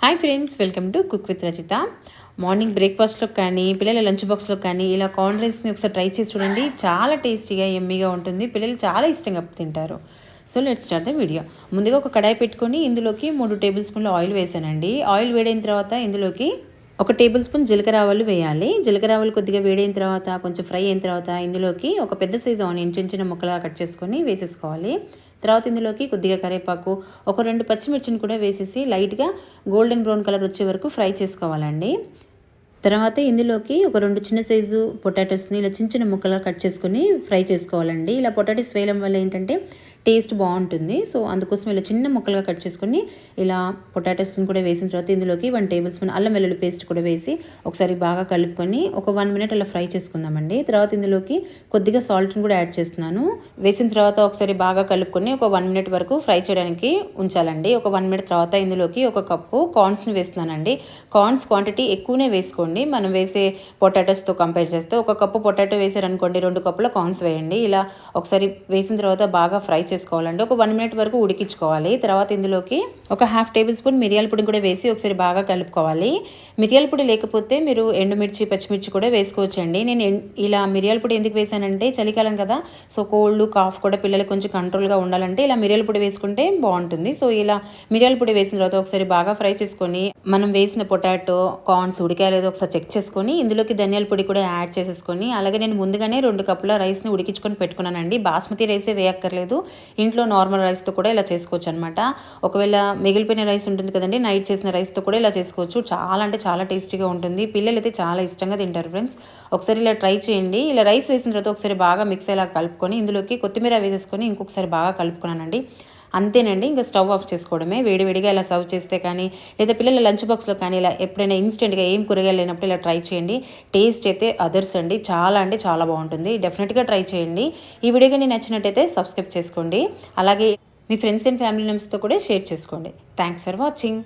Hi friends, welcome to cook with Rajitha. Morning బ్రేక్ఫాస్ట్లో కానీ పిల్లల లంచ్ బాక్స్లో కానీ ఇలా కార్న్ రైస్ని ఒకసారి ట్రై చేసి చూడండి. చాలా టేస్టీగా ఎమ్మీగా ఉంటుంది. పిల్లలు చాలా ఇష్టంగా తింటారు. So let's start the video. ముందుగా ఒక కడాయి పెట్టుకొని ఇందులోకి 3 టేబుల్ స్పూన్ల ఆయిల్ వేసానండి. ఆయిల్ వేడైన తర్వాత ఇందులోకి 1 టేబుల్ స్పూన్ జీలకర్ర ఆవాలు వేయాలి. జీలకర్ర ఆవాలు కొద్దిగా వేడైన తర్వాత కొంచెం ఫ్రై అయిన తర్వాత ఇందులోకి ఒక పెద్ద సైజు ఆనియన్ చిన్న చిన్న ముక్కలుగా కట్ చేసుకొని వేసేసుకోవాలి. తర్వాత ఇందులోకి కొద్దిగా కరివేపాకు, ఒక 2 పచ్చిమిర్చిని కూడా వేసేసి లైట్గా గోల్డెన్ బ్రౌన్ కలర్ వచ్చే వరకు ఫ్రై చేసుకోవాలండి. తర్వాత ఇందులోకి ఒక 2 చిన్న సైజు పొటాటోస్ని ఇలా చిన్న చిన్న ముక్కలుగా కట్ చేసుకొని ఫ్రై చేసుకోవాలండి. ఇలా పొటాటోస్ వేయడం వల్ల ఏంటంటే టేస్ట్ బాగుంటుంది. సో అందుకోసం ఇలా చిన్న ముక్కలుగా కట్ చేసుకొని ఇలా పొటాటోస్ని కూడా వేసిన తర్వాత ఇందులోకి 1 టేబుల్ స్పూన్ అల్లం వెల్లుల్లి పేస్ట్ కూడా వేసి ఒకసారి బాగా కలుపుకొని ఒక 1 మినిట్ అలా ఫ్రై చేసుకుందామండి. తర్వాత ఇందులోకి కొద్దిగా సాల్ట్ని కూడా యాడ్ చేస్తున్నాను. వేసిన తర్వాత ఒకసారి బాగా కలుపుకొని ఒక 1 మినిట్ వరకు ఫ్రై చేయడానికి ఉంచాలండి. ఒక 1 మినిట్ తర్వాత ఇందులోకి 1 కప్పు కార్న్స్ని వేస్తున్నానండి. కార్న్స్ క్వాంటిటీ ఎక్కువనే వేసుకోండి. మనం వేసే పొటాటోస్తో కంపేర్ చేస్తే 1 కప్పు పొటాటో వేసారనుకోండి, 2 కప్పుల కార్న్స్ వేయండి. ఇలా ఒకసారి వేసిన తర్వాత బాగా ఫ్రై చేసుకోవాలండి. ఒక 1 మినిట్ వరకు ఉడికించుకోవాలి. తర్వాత ఇందులోకి ఒక 1/2 టేబుల్ స్పూన్ మిరియాల పొడి కూడా వేసి ఒకసారి బాగా కలుపుకోవాలి. మిరియాల పొడి లేకపోతే మీరు ఎండుమిర్చి, పచ్చిమిర్చి కూడా వేసుకోవచ్చండి. నేను ఇలా మిరియాల పొడి ఎందుకు వేసానంటే చలికాలం కదా, సో కోల్డ్ కాఫ్ కూడా పిల్లలకు కొంచెం కంట్రోల్గా ఉండాలంటే ఇలా మిరియాల పొడి వేసుకుంటే బాగుంటుంది. సో ఇలా మిరియాల పొడి వేసిన తర్వాత ఒకసారి బాగా ఫ్రై చేసుకొని మనం వేసిన పొటాటో కార్న్స్ ఉడికాయలేదో ఒకసారి చెక్ చేసుకొని ఇందులోకి ధనియాల పొడి కూడా యాడ్ చేసేసుకొని, అలాగే నేను ముందుగానే 2 కప్పుల రైస్ని ఉడికించుకొని పెట్టుకున్నానండి. బాస్మతి రైసే వేయక్కర్లేదు, ఇంట్లో నార్మల్ రైస్తో కూడా ఇలా చేసుకోవచ్చు అనమాట. ఒకవేళ మిగిలిపోయిన రైస్ ఉంటుంది కదండి, నైట్ చేసిన రైస్తో కూడా ఇలా చేసుకోవచ్చు. చాలా అంటే చాలా టేస్టీగా ఉంటుంది. పిల్లలు అయితే చాలా ఇష్టంగా తింటారు ఫ్రెండ్స్. ఒకసారి ఇలా ట్రై చేయండి. ఇలా రైస్ వేసిన తర్వాత ఒకసారి బాగా మిక్స్ అయ్యేలా కలుపుకొని ఇందులోకి కొత్తిమీర వేసేసుకొని ఇంకొకసారి బాగా కలుపుకున్నానండి. అంతేనండి, ఇంకా స్టవ్ ఆఫ్ చేసుకోవడమే. వేడివేడిగా ఇలా సర్వ్ చేస్తే కానీ లేదా పిల్లల లంచ్ బాక్స్లో కానీ ఇలా ఎప్పుడైనా ఇన్స్టెంట్గా ఏం కూరగాయలు లేనప్పుడు ఇలా ట్రై చేయండి. టేస్ట్ అయితే అదర్స్ అండి, చాలా అంటే చాలా బాగుంటుంది. డెఫినెట్గా ట్రై చేయండి. ఈ వీడియో కానీ నచ్చినట్టయితే సబ్స్క్రైబ్ చేసుకోండి. అలాగే మీ ఫ్రెండ్స్ అండ్ ఫ్యామిలీ మెంబర్స్తో కూడా షేర్ చేసుకోండి. Thanks for watching.